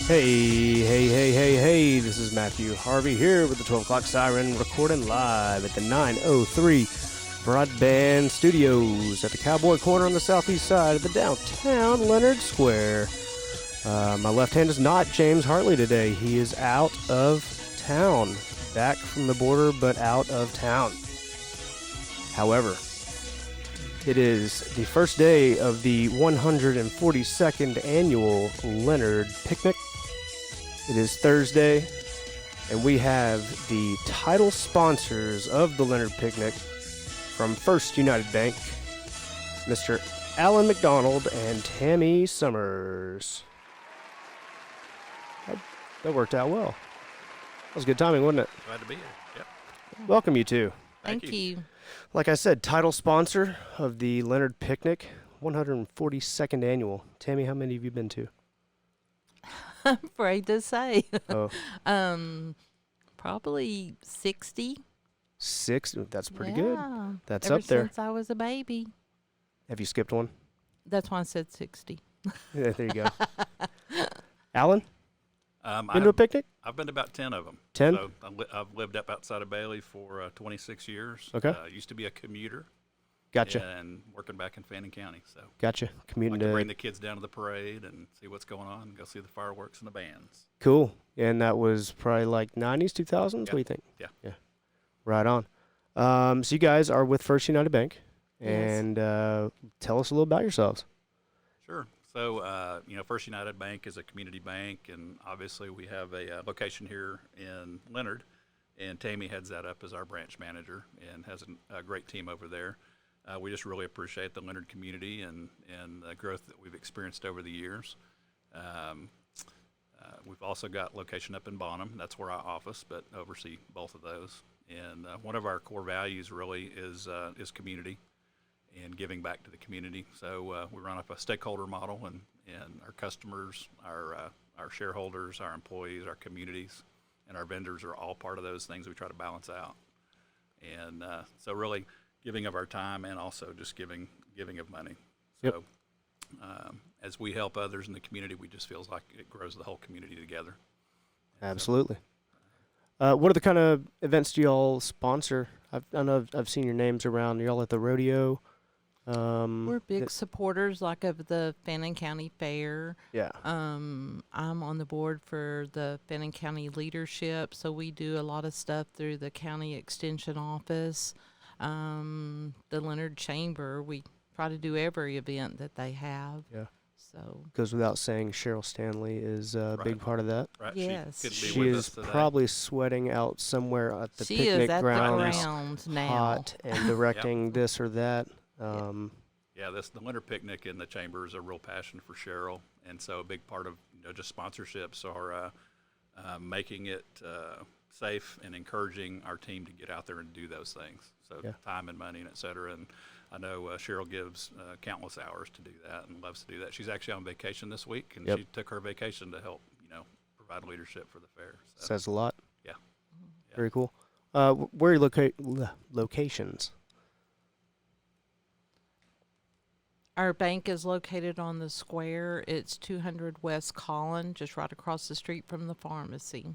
Hey, this is Matthew Harvey here with the 12 o'clock siren recording live at the 903 Broadband Studios at the Cowboy Corner on the southeast side of the downtown Leonard Square. My left hand is not James Hartley today. He is out of town. Back from the border, but out of town. However, it is the first day of the 142nd annual Leonard Picnic. It is Thursday, and we have the title sponsors of the Leonard Picnic from First United Bank, Mr. Alan McDonald and Tammy Summers. That worked out well. That was good timing, wasn't it? Glad to be here. Yep. Welcome, you two. Thank you. Like I said, title sponsor of the Leonard Picnic, 142nd annual. Tammy, how many have you been to? I'm afraid to say. Oh, Probably 60. 6? That's pretty Yeah. good. That's Ever up there. since I was a baby. Have you skipped one? That's why I said 60. Yeah, there you go. Alan, been to a picnic? I've been to about 10 of them. 10? So I've lived up outside of Bailey for 26 years. Okay. Used to be a commuter. Gotcha. And working back in Fannin County. So Gotcha. I Commuting like to bring to... the kids down to the parade and see what's going on and go see the fireworks and the bands. Cool. And that was probably like 90s, 2000s? What do you think? Yeah. Yeah. Right on. So you guys are with First United Bank. Yes. And tell us a little about yourselves. Sure. So, First United Bank is a community bank, and obviously we have a location here in Leonard, and Tammy heads that up as our branch manager and has a great team over there. We just really appreciate the Leonard community and the growth that we've experienced over the years. We've also got location up in Bonham. That's where I office, but oversee both of those. And one of our core values really is community and giving back to the community. So we run up a stakeholder model, and our customers, our shareholders, our employees, our communities, and our vendors are all part of those things we try to balance out. And so really giving of our time and also just giving of money. Yep. So as we help others in the community, we just feels like it grows the whole community together. Absolutely. What are the kind of events do y'all sponsor? I know I've seen your names around. Y'all at the rodeo? We're big supporters like of the Fannin County Fair. Yeah. I'm on the board for the Fannin County Leadership, so we do a lot of stuff through the county extension office. The Leonard Chamber, we try to do every event that they have. Yeah. So Goes without saying, Cheryl Stanley is a big part of that. Right? Yes. She, couldn't She be with is us today. probably sweating out somewhere at the she picnic is at grounds, the ground now. hot and directing this or that. Yeah, the Leonard Picnic in the Chamber is a real passion for Cheryl, and so a big part of just sponsorships are making it safe and encouraging our team to get out there and do those things. So Yeah. time and money and et cetera. And I know Cheryl gives countless hours to do that and loves to do that. She's actually on vacation this week, and Yep. she took her vacation to help provide leadership for the fair. So, Says a lot. yeah. Very cool. Where are your locations? Our bank is located on the square. It's 200 West Collin, just right across the street from the pharmacy.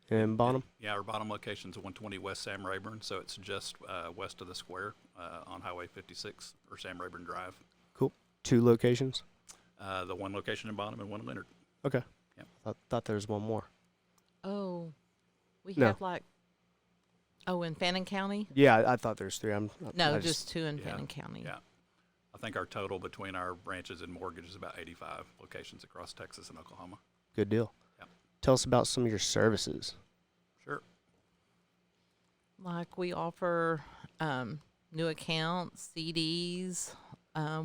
In Bonham? Yeah, our bottom location is 120 West Sam Rayburn, so it's just west of the square on Highway 56 or Sam Rayburn Drive. Cool. 2 locations? The one location in Bonham and one in Leonard. Okay. Yep. I thought there was one more. Oh, we No. have in Fannin County? Yeah, I thought there's 3. No, I just 2 in Yeah, Fannin County. Yeah. I think our total between our branches and mortgage is about 85 locations across Texas and Oklahoma. Good deal. Yep. Tell us about some of your services. Sure. Like we offer new accounts, CDs.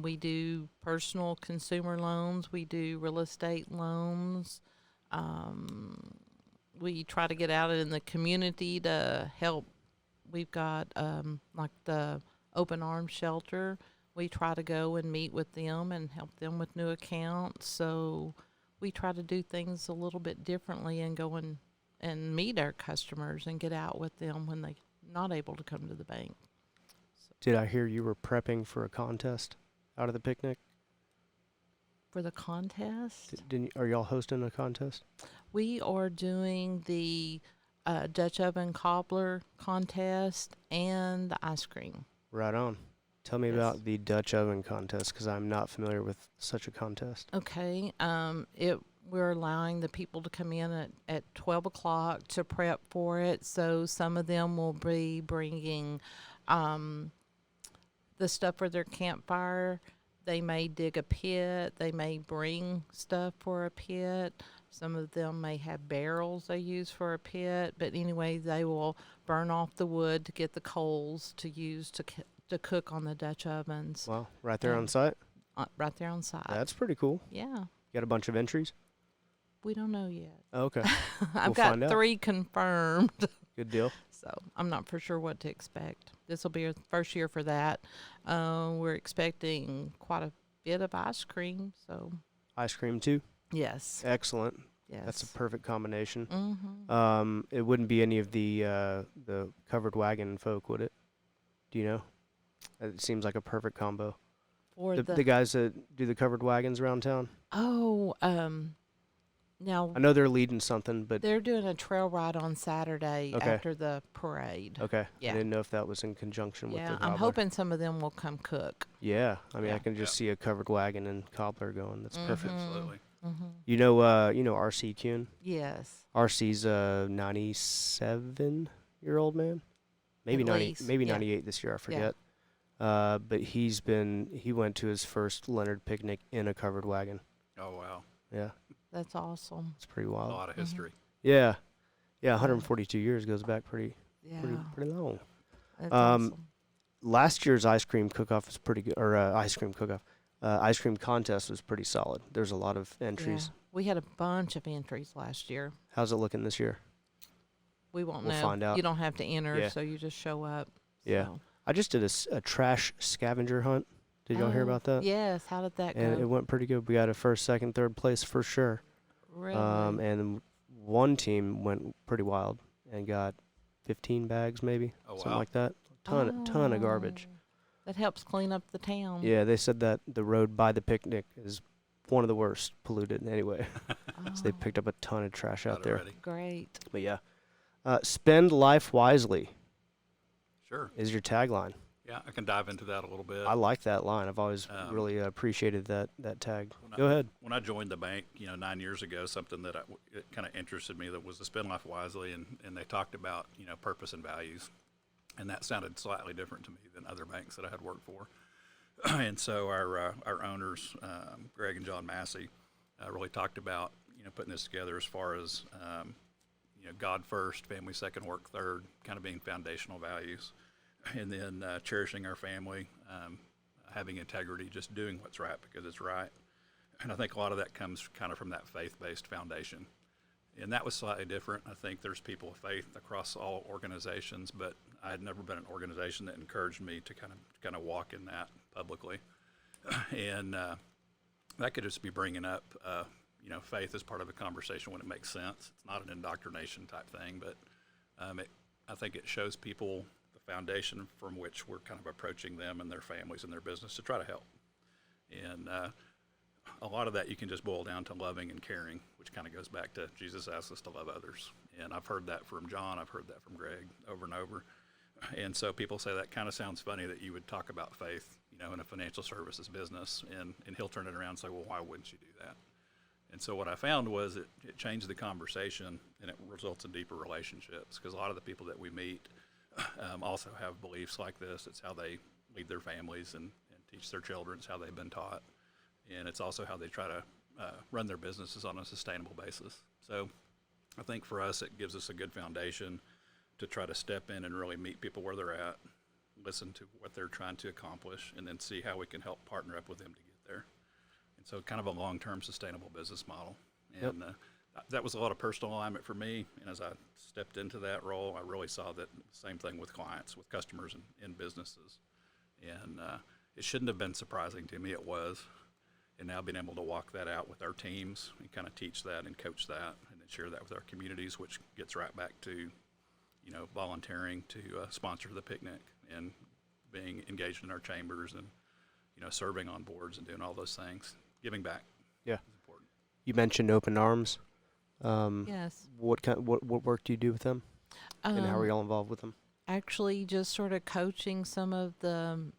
We do personal consumer loans. We do real estate loans. We try to get out in the community to help. We've got like the Open Arms Shelter. We try to go and meet with them and help them with new accounts. So we try to do things a little bit differently and go and meet our customers and get out with them when they're not able to come to the bank. Did I hear you were prepping for a contest out of the picnic? for the contest. Are y'all hosting a contest? We are doing the Dutch oven cobbler contest and the ice cream. Right on. Tell me Yes. about the Dutch oven contest, because I'm not familiar with such a contest. Okay. We're allowing the people to come in at 12 o'clock to prep for it. So some of them will be bringing the stuff for their campfire. They may dig a pit. They may bring stuff for a pit. Some of them may have barrels they use for a pit. But anyway, they will burn off the wood to get the coals to use to cook on the Dutch ovens. Wow, right there on And- site? Right there on site. That's pretty cool. Yeah. You got a bunch of entries? We don't know yet. Oh, okay, I've We'll got find out. 3 confirmed. good deal. So I'm not for sure what to expect. This will be our first year for that. We're expecting quite a bit of ice cream. So Ice cream too? yes, Excellent. yes. That's a perfect combination. Mm-hmm. It wouldn't be any of the covered wagon folk, would it? Do you know? It seems like a perfect combo. For The guys that do the covered wagons around town. now I know they're leading something, but they're doing a trail ride on Saturday Okay. after the parade. okay. Yeah. I didn't know if that was in conjunction with Yeah, the I'm cobbler. hoping some of them will come cook. Yeah, I mean, I Yeah. can just see a covered wagon and cobbler going. That's perfect. Mhm. Absolutely. Mm-hmm. You know RC Kuhn. Yes. RC's a 97-year-old man, maybe At 90, least, maybe yeah. 98 this year. I forget. But he went to his first Leonard picnic in a covered wagon. Oh, wow. Yeah, That's awesome. it's pretty A wild. lot of Mhm. history. Yeah, 142 years goes back pretty Yeah. pretty long. That's Um, awesome. Last year's ice cream cook-off was pretty good, or ice cream cook-off. Ice cream contest was pretty solid. There's a lot of entries. Yeah. We had a bunch of entries last year. How's it looking this year? We won't We'll know. find out. You don't have to enter, Yeah. so you just show up. Yeah. So. I just did a trash scavenger hunt. Did y'all hear Oh, about that? Yes. How did that And go? it went pretty good. We got a first, second, third place for sure. Really? And one team went pretty wild and got 15 bags maybe, Oh, something wow. like that. Ton of garbage. Oh, that helps clean up the town. Yeah, they said that the road by the picnic is one of the worst polluted anyway. So they Oh, picked up a ton of trash out Got it there. ready. Great. But yeah, spend life wisely Sure. is your tagline. Yeah, I can dive into that a little bit. I like that line. I've always really appreciated that tag. Go ahead. When I joined the bank, 9 years ago, something that it kind of interested me that was to spend life wisely, and they talked about purpose and values, and that sounded slightly different to me than other banks that I had worked for. And so our owners, Greg and John Massey, really talked about putting this together as far as God first, family second, work third, kind of being foundational values, and then cherishing our family, having integrity, just doing what's right because it's right. And I think a lot of that comes kind of from that faith-based foundation. And that was slightly different. I think there's people of faith across all organizations, but I had never been an organization that encouraged me to kind of walk in that publicly. And that could just be bringing up, faith as part of a conversation when it makes sense. It's not an indoctrination type thing, but I think it shows people the foundation from which we're kind of approaching them and their families and their business to try to help. And a lot of that you can just boil down to loving and caring, which kind of goes back to Jesus asks us to love others. And I've heard that from John. I've heard that from Greg over and over. And so people say that kind of sounds funny that you would talk about faith, in a financial services business, and he'll turn it around and say, well, why wouldn't you do that? And so what I found was it changed the conversation, and it results in deeper relationships, because a lot of the people that we meet also have beliefs like this. It's how they lead their families and teach their children. It's how they've been taught. And it's also how they try to run their businesses on a sustainable basis. So I think for us, it gives us a good foundation to try to step in and really meet people where they're at, listen to what they're trying to accomplish, and then see how we can help partner up with them to get there. And so kind of a long-term sustainable business model. And that was a lot of personal alignment for me. And as I stepped into that role, I really saw that same thing with clients, with customers and businesses. And it shouldn't have been surprising to me. It was. And now being able to walk that out with our teams and kind of teach that and coach that and then share that with our communities, which gets right back to, volunteering to sponsor the picnic and being engaged in our chambers and, serving on boards and doing all those things, giving back. Yeah. is important. You mentioned Open Arms. Yes. What work do you do with them, and how are Um, y'all involved with them? actually, just sort of coaching some of the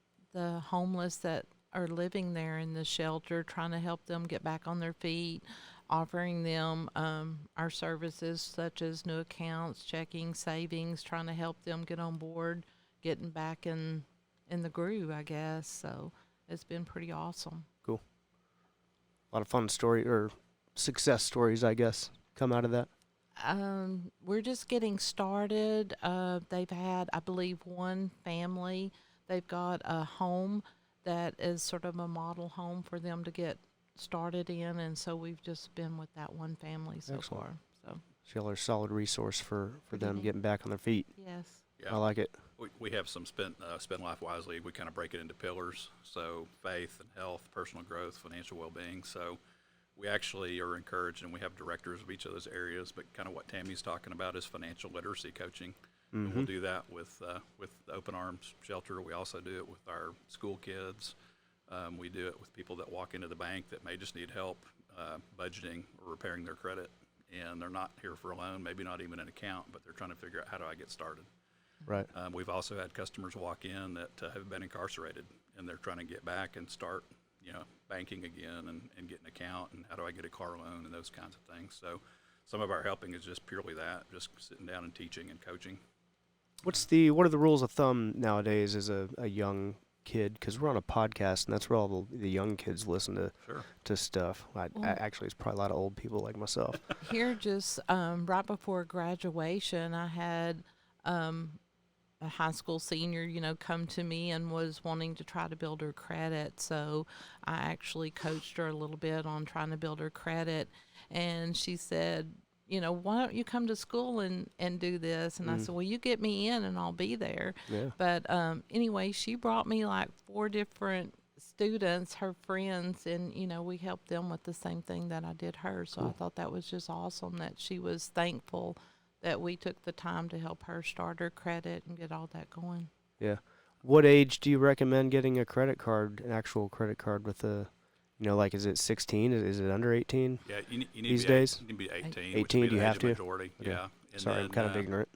homeless that are living there in the shelter, trying to help them get back on their feet, offering them our services such as new accounts, checking, savings, trying to help them get on board, getting back in the groove, I guess. So it's been pretty awesome. A lot of fun story or success stories, I guess, come out of that. We're just getting started. They've had, I believe, one family. They've got a home that is sort of a model home for them to get started in, and so we've just been with that one family so Excellent. far. So So y'all are a solid resource for Pretty them neat. getting back on their feet. yes, Yeah. I like it. We have some Spend Life Wisely. We kind of break it into pillars. So faith and health, personal growth, financial well-being. So we actually are encouraged, and we have directors of each of those areas. But kind of what Tammy's talking about is financial literacy coaching. And we'll do that with the Open Arms Shelter. We also do it with our school kids. We do it with people that walk into the bank that may just need help budgeting or repairing their credit. And they're not here for a loan, maybe not even an account, but they're trying to figure out how do I get started. Right. We've also had customers walk in that have been incarcerated, and they're trying to get back and start, banking again and get an account, and how do I get a car loan and those kinds of things. So some of our helping is just purely that, just sitting down and teaching and coaching. What are the rules of thumb nowadays as a young kid? Because we're on a podcast, and that's where all the young kids listen Sure. to stuff. Actually, it's probably a lot of old people like myself. here just right before graduation, I had a high school senior, come to me and was wanting to try to build her credit. So I actually coached her a little bit on trying to build her credit. And she said, why don't you come to school and do this? And I said, well, you get me in and I'll be there. Yeah. But anyway, she brought me like 4 different students, her friends, and, we helped them with the same thing that I did her. So I thought that was just awesome that she was thankful that we took the time to help her start her credit and get all that going. Yeah. What age do you recommend getting a credit card, an actual credit card with like, is it 16? Is it under 18? Yeah, you need These to be days? You need to be 18. 18, which would be do you the have age to? of majority. Okay. Yeah. And Sorry, I'm then, kind of ignorant.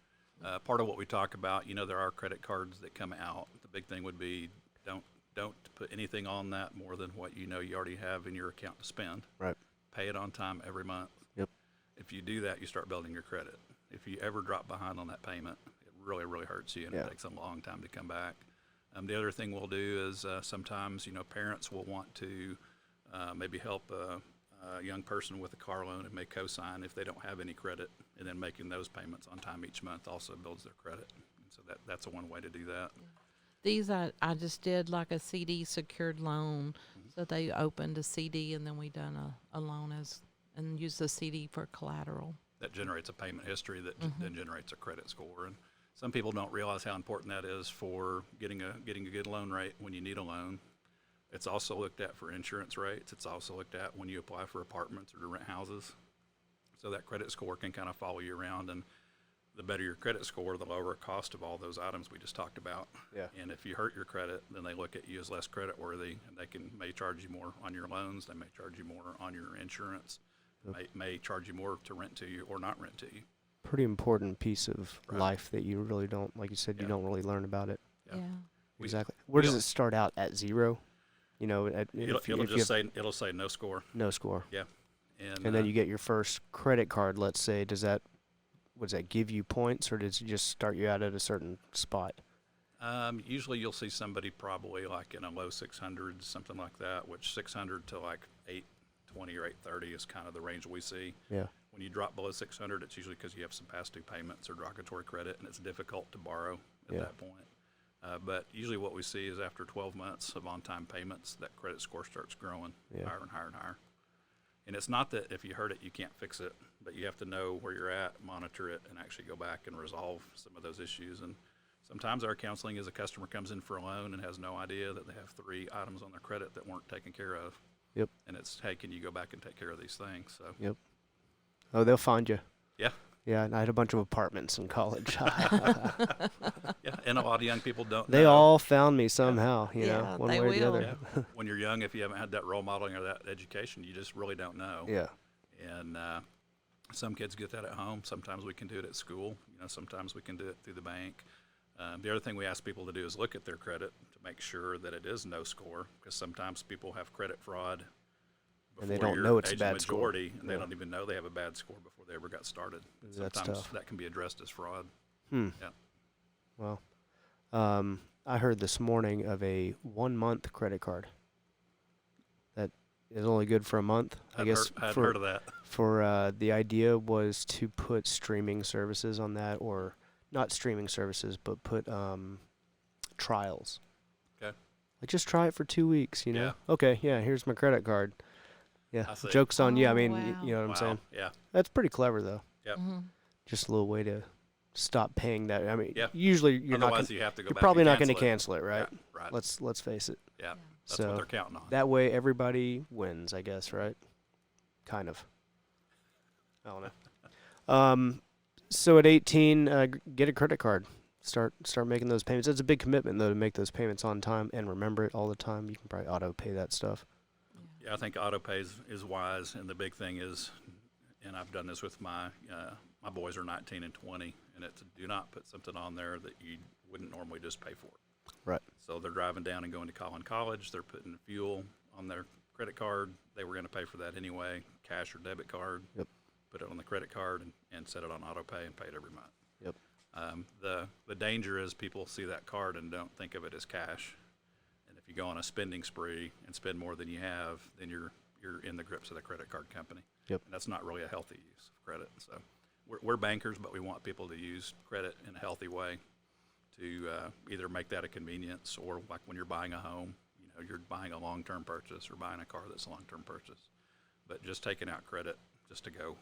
part of what we talk about, there are credit cards that come out. The big thing would be don't put anything on that more than what you already have in your account to spend. Right. Pay it on time every month. Yep. If you do that, you start building your credit. If you ever drop behind on that payment, it really, really hurts you, and Yeah. it takes a long time to come back. The other thing we'll do is sometimes, parents will want to maybe help a young person with a car loan and may co-sign if they don't have any credit, and then making those payments on time each month also builds their credit. And so that's one way to do that. These I just did like a CD secured loan. So they opened a CD and then we done a loan and used the CD for collateral. That generates a payment history that then generates a credit score. And some people don't realize how important that is for getting a good loan rate when you need a loan. It's also looked at for insurance rates. It's also looked at when you apply for apartments or to rent houses. So that credit score can kind of follow you around, and the better your credit score, the lower cost of all those items we just talked about. Yeah. And if you hurt your credit, then they look at you as less credit worthy, and they may charge you more on your loans. They may charge you more on your insurance. May charge you more to rent to you or not rent to you. Pretty important piece of Right. life that you really don't, like you said, you Yeah. don't really learn about it. Yeah. Yeah. We- Exactly. Where does we'll- it start out? At 0? It'll say no score. no score. Yeah. And And then you get your first credit card, let's say. Does that give you points, or does it just start you out at a certain spot? usually you'll see somebody probably like in a low 600s, something like that, which 600 to like 820 or 830 is kind of the range we see. Yeah. When you drop below 600, it's usually because you have some past due payments or derogatory credit, and it's difficult to borrow at Yeah. that point. But usually what we see is after 12 months of on-time payments, that credit score starts growing Yeah. higher and higher and higher. And it's not that if you hurt it, you can't fix it, but you have to know where you're at, monitor it, and actually go back and resolve some of those issues. And sometimes our counseling is a customer comes in for a loan and has no idea that they have 3 items on their credit that weren't taken care of. Yep. And it's, hey, can you go back and take care of these things? So, Yep. Oh, they'll find you. yeah. Yeah, and I had a bunch of apartments in college. Yeah, and a lot of young people don't They know. all found me somehow, you know, Yeah, one they way or the will. other. Yeah. When you're young, if you haven't had that role modeling or that education, you just really don't know. Yeah. And some kids get that at home. Sometimes we can do it at school. You know, sometimes we can do it through the bank. The other thing we ask people to do is look at their credit to make sure that it is no score, because sometimes people have credit fraud And they before don't your know it's a age bad score. majority, and they Yeah. don't even know they have a bad score before they ever got started. And That's sometimes tough. that can be addressed as fraud. Hmm. Yeah. Well, I heard this morning of a 1 month credit card that is only good for a month. I guess I'd for heard of that. the idea was to put streaming services on that, or not streaming services, but put trials. Okay. Like, just try it for 2 weeks, you know? Yeah. Okay, yeah, here's my credit card. Yeah, I see. joke's on you. I Oh, mean, wow. you know what I'm Wow. saying? Yeah. That's pretty clever, though. Yep. Mm-hmm. Just a little way to stop paying that. I mean, Yeah. usually you're not Otherwise, gonna, you have to go you're back probably and not going to cancel cancel it, right? Yeah, right. Let's face it. Yeah. That's So what they're counting on. that way everybody wins, I guess, right? Kind of. I don't know. So at 18, get a credit card. Start making those payments. It's a big commitment, though, to make those payments on time and remember it all the time. You can probably auto pay that stuff. Yeah, I think auto pay is wise, and the big thing is, and I've done this with my boys are 19 and 20, and it's do not put something on there that you wouldn't normally just pay for. Right. So they're driving down and going to college. They're putting fuel on their credit card. They were going to pay for that anyway, cash or debit card. Yep. Put it on the credit card and set it on auto pay and pay it every month. Yep. The danger is people see that card and don't think of it as cash. And if you go on a spending spree and spend more than you have, then you're in the grips of the credit card company. Yep. And that's not really a healthy use of credit. So we're bankers, but we want people to use credit in a healthy way to either make that a convenience, or like when you're buying a home, you know, you're buying a long-term purchase or buying a car that's a long-term purchase. But just taking out credit just to go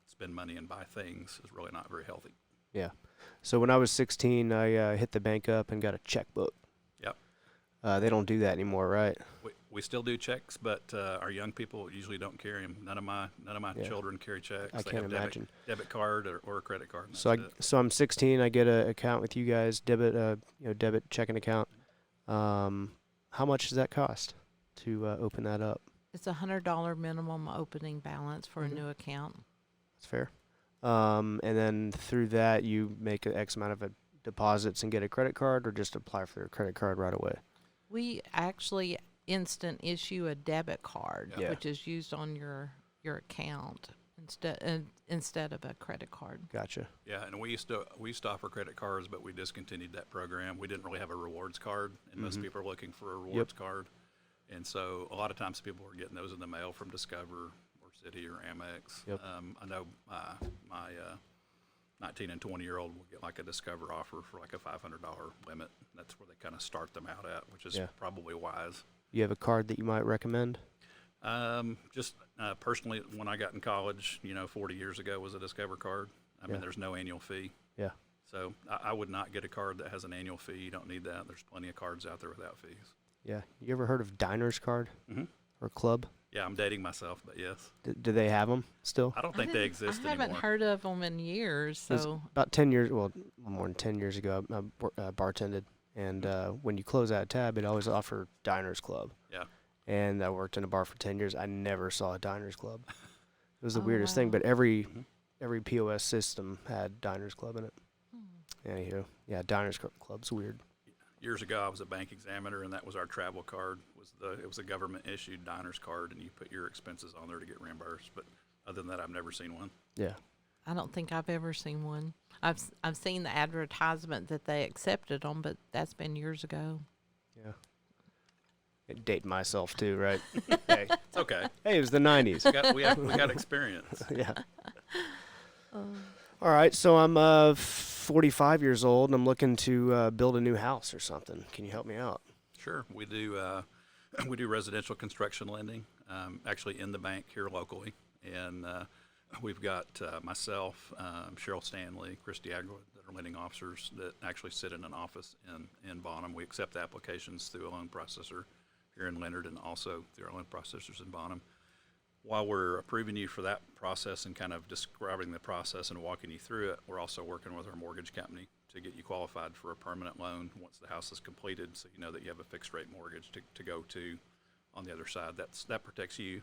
spend money and buy things is really not very healthy. Yeah. So when I was 16, I hit the bank up and got a checkbook. Yep. They don't do that anymore, right? We still do checks, but our young people usually don't carry them. None of my Yeah. children carry checks. I They can't have imagine. debit card or a credit card. And So that's I'm 16. I get an account with you guys, debit checking account. How much does that cost to open that up? It's $100 minimum opening balance for Mhm. a new account. That's fair. And then through that, you make an X amount of deposits and get a credit card, or just apply for a credit card right away? We actually instant issue a debit card, Yeah. which is used on your account instead of a credit card. Gotcha. Yeah, and we used to offer credit cards, but we discontinued that program. We didn't really have a rewards card, and most Mhm. people are looking for a rewards card. And so a lot of times people were getting those in the mail from Discover or Citi or Amex. Yep. I know my 19 and 20-year-old will get like a Discover offer for like a $500 limit. That's where they kind of start them out at, which is Yeah. probably wise. You have a card that you might recommend? Just personally, when I got in college, 40 years ago was a Discover card. I Yeah. mean, there's no annual fee. Yeah. So I would not get a card that has an annual fee. You don't need that. There's plenty of cards out there without fees. Yeah. You ever heard of Diners Card Mhm. or Club? Yeah, I'm dating myself, but yes. Do they have them still? I don't think they exist I haven't anymore. heard of them in years, It was so about 10 years, well, more than 10 years ago, I bartended. And when you close out a tab, it always offered Diners Club. Yeah. And I worked in a bar for 10 years. I never saw a Diners Club. It was the Oh, weirdest thing, wow. but every Mhm. every POS system had Diners Club in it. Anywho, yeah, Diners Club's weird. Years ago, I was a bank examiner, and that was our travel card. It was a government issued Diners card, and you put your expenses on there to get reimbursed. But other than that, I've never seen one. Yeah. I don't think I've ever seen one. I've seen the advertisement that they accepted them, but that's been years ago. Yeah. Date myself too, right? Hey, It's okay. it was the 90s. We got experience. Yeah. All right, so I'm 45 years old and I'm looking to build a new house or something. Can you help me out? Sure, we do residential construction lending, actually in the bank here locally, and we've got myself, Cheryl Stanley, Christy Agwood, that are lending officers that actually sit in an office in Bonham. We accept applications through a loan processor here in Leonard and also through our loan processors in Bonham. While we're approving you for that process and kind of describing the process and walking you through it, we're also working with our mortgage company to get you qualified for a permanent loan once the house is completed, so you know that you have a fixed rate mortgage to go to on the other side. That protects you.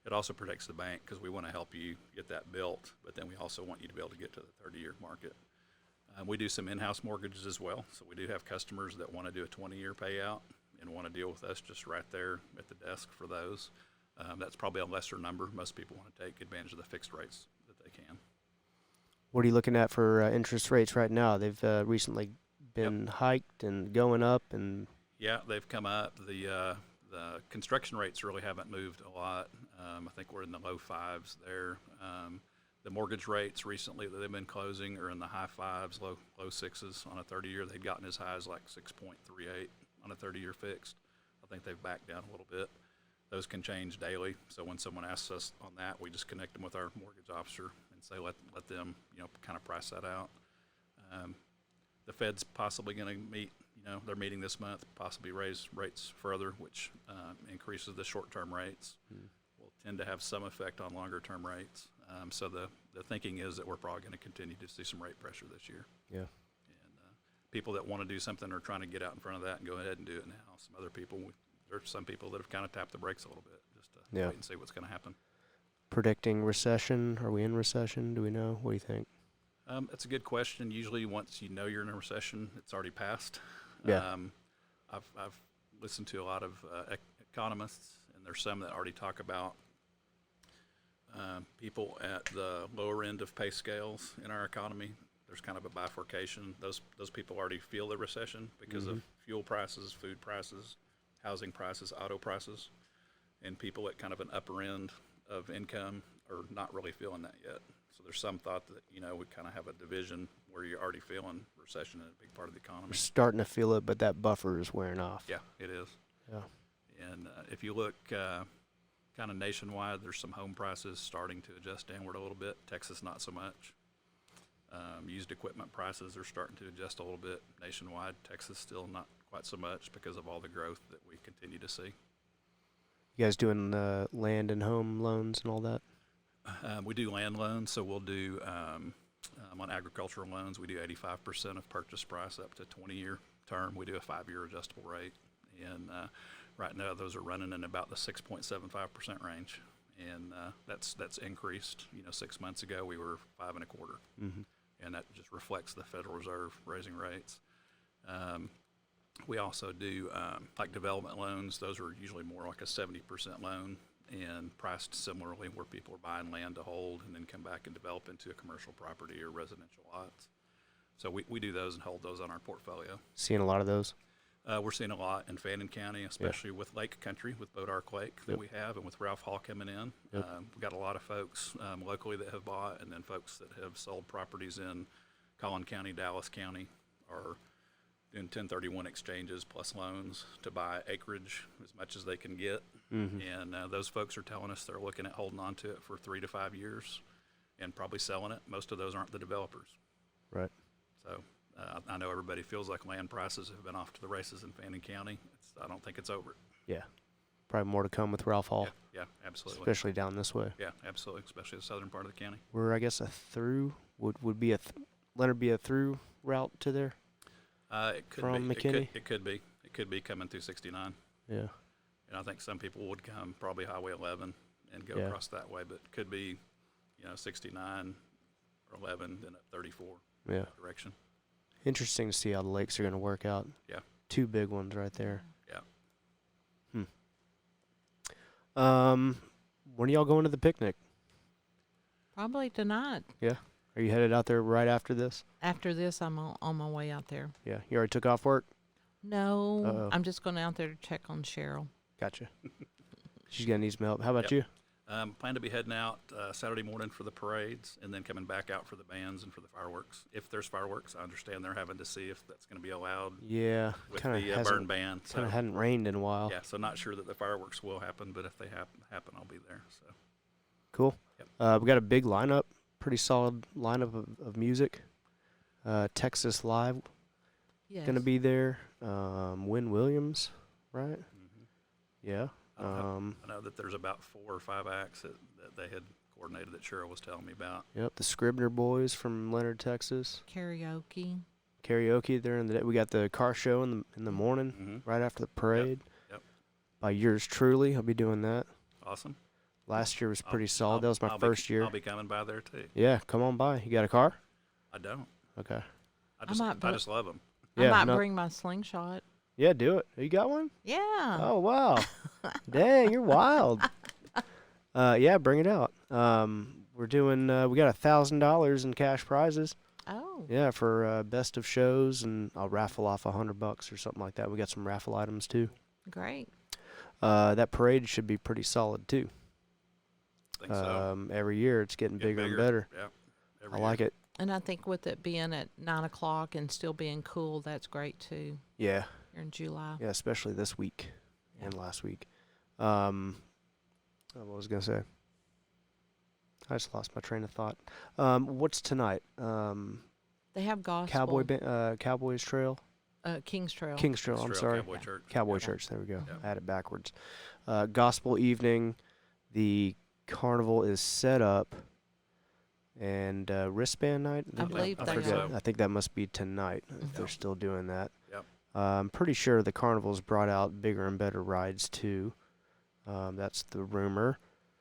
It also protects the bank because we want to help you get that built, but then we also want you to be able to get to the 30-year market. We do some in-house mortgages as well, so we do have customers that want to do a 20-year payout and want to deal with us just right there at the desk for those. That's probably a lesser number. Most people want to take advantage of the fixed rates that they can. What are you looking at for interest rates right now? They've recently been hiked and going up, and Yeah, they've come up. The construction rates really haven't moved a lot. I think we're in the low fives there. The mortgage rates recently that they've been closing are in the high fives, low sixes on a 30-year. They'd gotten as high as like 6.38 on a 30-year fixed. I think they've backed down a little bit. Those can change daily. So when someone asks us on that, we just connect them with our mortgage officer and say let them kind of price that out. The Fed's possibly going to meet. They're meeting this month, possibly raise rates further, which increases the short-term rates. Will tend to have some effect on longer-term rates. So the thinking is that we're probably going to continue to see some rate pressure this year. yeah. And people that want to do something are trying to get out in front of that and go ahead and do it now. Some other people, there's some people that have kind of tapped the brakes a little bit just to wait and see what's going to happen. Predicting recession. Are we in recession? Do we know? What do you think? That's a good question. Usually once you know you're in a recession, it's already passed. Yeah. I've listened to a lot of economists, and there's some that already talk about people at the lower end of pay scales in our economy. There's kind of a bifurcation. Those people already feel the recession because of fuel prices, food prices, housing prices, auto prices, and people at kind of an upper end of income are not really feeling that yet. So there's some thought that we kind of have a division where you're already feeling recession in a big part of the economy. We're starting to feel it, but that buffer is wearing off. Yeah, it is. Yeah. And if you look kind of nationwide, there's some home prices starting to adjust downward a little bit. Texas, not so much. Used equipment prices are starting to adjust a little bit nationwide. Texas still not quite so much because of all the growth that we continue to see. You guys doing land and home loans and all that? We do land loans, so we'll do on agricultural loans, we do 85% of purchase price up to 20-year term. We do a 5-year adjustable rate, and right now those are running in about the 6.75% range, and that's increased. 6 months ago we were 5.25%, and that just reflects the Federal Reserve raising rates. We also do like development loans. Those are usually more like a 70% loan and priced similarly, where people are buying land to hold and then come back and develop into a commercial property or residential lots. So we do those and hold those on our portfolio. Seeing a lot of those? We're seeing a lot in Fannin County, especially with Lake Country, with Boat Ark Lake that we have, and with Ralph Hall coming in. We've got a lot of folks locally that have bought, and then folks that have sold properties in Collin County, Dallas County, are doing 1031 exchanges plus loans to buy acreage as much as they can get. And those folks are telling us they're looking at holding on to it for 3 to 5 years and probably selling it. Most of those aren't the developers. Right. So I know everybody feels like land prices have been off to the races in Fannin County. I don't think it's over. Yeah. Probably more to come with Ralph Hall. Yeah, absolutely. Especially down this way. Yeah, absolutely, especially the southern part of the county. We're, I guess, a through would be Leonard be a through route to there? It could From be. McKinney? It could be coming through 69. Yeah. And I think some people would come probably Highway 11 and go across that way, but it could be, 69 or 11, then at 34 direction. Interesting to see how the lakes are going to work out. Yeah. 2 big ones right there. Yeah. When are y'all going to the picnic? Probably tonight. Yeah. Are you headed out there right after this? After this, I'm on my way out there. Yeah. You already took off work? No, Uh-oh. I'm just going out there to check on Cheryl. Gotcha. She's going to need some help. How about you? Plan to be heading out Saturday morning for the parades and then coming back out for the bands and for the fireworks. If there's fireworks, I understand they're having to see if that's going to be allowed Yeah. with Kind the of burn ban. Kind of hadn't rained in a while. Yeah, so not sure that the fireworks will happen, but if they happen, I'll be there. So Cool. Yep. We got a big lineup, pretty solid lineup of music. Texas Live Yes. going to be there. Wynn Williams, right? Yeah. I know that there's about 4 or 5 acts that they had coordinated that Cheryl was telling me about. Yep, the Scribner boys from Leonard, Texas. Karaoke. Karaoke there in the day. We got the car show in the morning, Mm-hmm. right after the parade. Yep. By yours truly, I'll be doing that. Awesome. Last year was pretty solid. That was my I'll first year. I'll be coming by there too. Yeah, come on by. You got a car? I don't. Okay. might I just love them. Yeah, I might no- bring my slingshot. Yeah, do it. You got one? Yeah. Oh wow. Dang, you're wild. Yeah, bring it out. We're doing. We got $1,000 in cash prizes. Oh. Yeah, for best of shows, and I'll raffle off $100 or something like that. We got some raffle items too. Great. That parade should be pretty solid too. I think so. Every year it's getting bigger and better. Yeah. I like it. And I think with it being at 9 o'clock and still being cool, that's great too. Yeah, Here in July. yeah, especially this week Yeah. and last week. What was I gonna say? I just lost my train of thought. What's tonight? They have gospel. Cowboys Trail. King's Trail. King's Trail. I'm sorry. Cowboy Church. Cowboy Yeah. Church. There we go. Yeah. I had it backwards. Gospel evening. The carnival is set up. And wristband night. I believe I they think are. so. I think that must be tonight if Mhm. they're still doing that. Yep. I'm pretty sure the carnival's brought out bigger and better rides too. That's the rumor.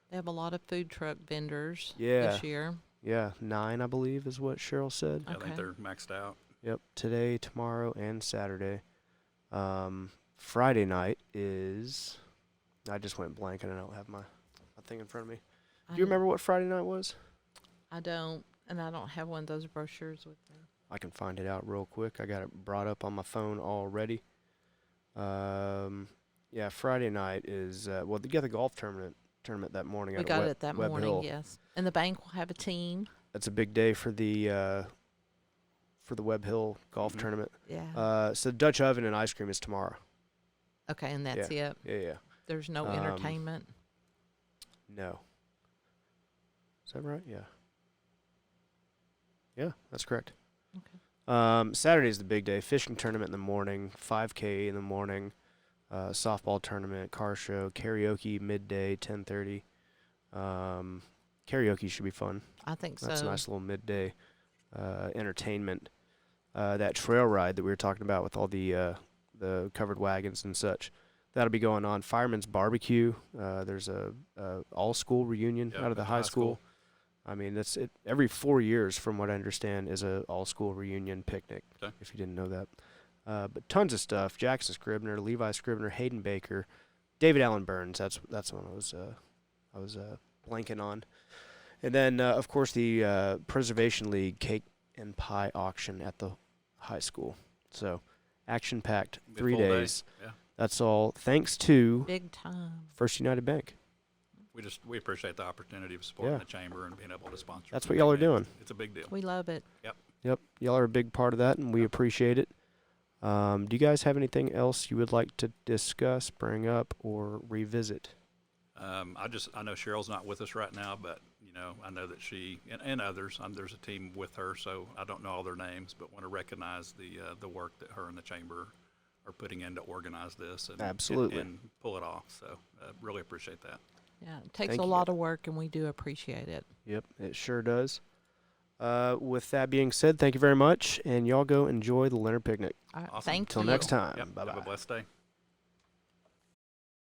They have a lot of food truck vendors Yeah. this year. Yeah, 9 I believe is what Cheryl said. Yeah, I Okay. think they're maxed out. Yep, today, tomorrow, and Saturday. Friday night is. I just went blank and I don't have my thing in front of me. Do you remember what Friday night was? I don't, and I don't have one of those brochures with me. I can find it out real quick. I got it brought up on my phone already. Yeah, Friday night is well. They got the golf tournament that morning. We out at got Web- it that Webb morning, Hill. yes. And the bank will have a team. That's a big day for the Webb Hill golf Mhm. tournament. Yeah. So Dutch oven and ice cream is tomorrow. Okay, and that's it. Yeah. There's no Um, entertainment. No. Is that right? Yeah. Yeah, that's correct. Okay. Saturday's the big day. Fishing tournament in the morning, 5K in the morning, softball tournament, car show, karaoke midday, 10:30. Karaoke should be fun. I think so. That's a nice little midday entertainment. That trail ride that we were talking about with all the covered wagons and such, that'll be going on. Fireman's Barbecue. There's a all school reunion Yeah, out of the at high school. I mean, that's it. Every 4 years, from what I understand, is a all school reunion picnic. Okay. If you didn't know that, but tons of stuff. Jackson Scribner, Levi Scribner, Hayden Baker, David Allen Burns. That's one I was blanking on. And then of course the Preservation League cake and pie auction at the high school. So action packed Be a 3 full day. days. Yeah. That's all thanks to Big time. First United Bank. We appreciate the opportunity of supporting Yeah. the chamber and being able to sponsor. That's some what y'all are big names. doing. It's a big deal. We love it. Yep, y'all are a big part of that, and we appreciate it. Do you guys have anything else you would like to discuss, bring up, or revisit? I know Cheryl's not with us right now, but I know that she and others. There's a team with her, so I don't know all their names, but want to recognize the work that her and the chamber are putting in to organize this and Absolutely. and pull it off. So really appreciate that. Yeah, it takes Thank a you. lot of work, and we do appreciate it. Yep, it sure does. With that being said, thank you very much, and y'all go enjoy the Leonard Picnic. All right, Awesome. thank Till you. next time. Yep. Bye-bye. Have a blessed day.